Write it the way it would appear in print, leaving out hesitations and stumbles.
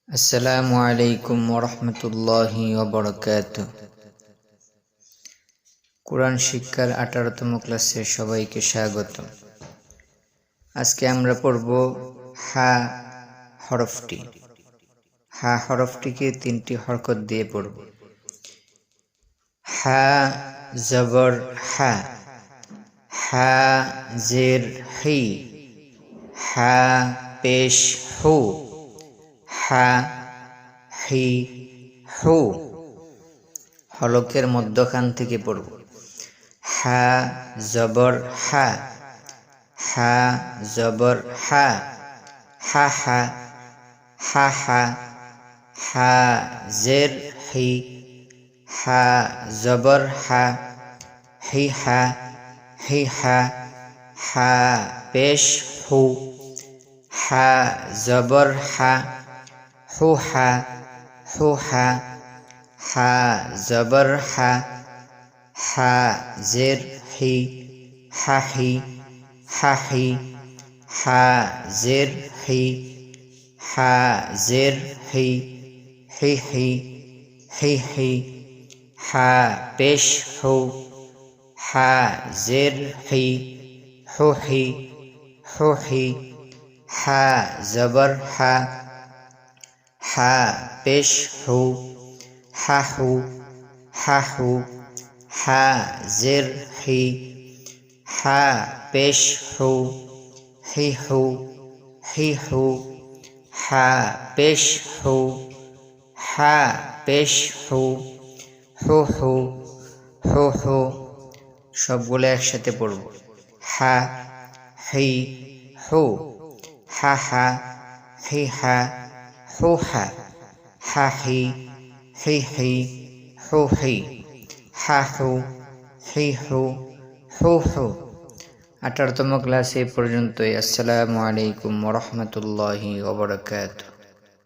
আসসালামু আলাইকুম ওরহমতুল্লাহি ওয়াবারাকাতুহু। কোরআন শিক্ষার 18তম ক্লাসে সবাইকে স্বাগত। আজকে আমরা পড়ব হা হরফটি। হা হরফটিকে 3টি হরকত দিয়ে পড়ব। হা জবর হা, হা জের হি, হা পেশ হু, হা হি হু। হলকের মধ্যখান থেকে পড়ব। হা জবর হা, হা জবর হা, হা হা, হা হা, হা জের হি, হা জবর হা, হি হা, হি হা, হা পেশ হু, হা জবর হা, হু হা, হু হা, হা জবর হা, হা জের হি, হা হি, হা হি, হা জের হি, হা জের হি, হি হি, হি হি, হা পেশ হু, হা জের হি, হু হি, হু হি, হা জবর হা, হা পেশ হু, হা হু, হা হু, হা জের হি, হা পেশ হু, হি হু, হি হু, হা পেশ হু, হা পেশ হু, হু হু, হু হু। সবগুলো একসাথে পড়ব। হা হি হু, হা হা, হি হা, হু হা, হা হি, হি হি, হু হি, হা হু, হি হু, হু হু। 18তম ক্লাস এ পর্যন্তই। আসসালামু আলাইকুম ওরহমতুল্লাহি ওয়াবারাকাতুহু।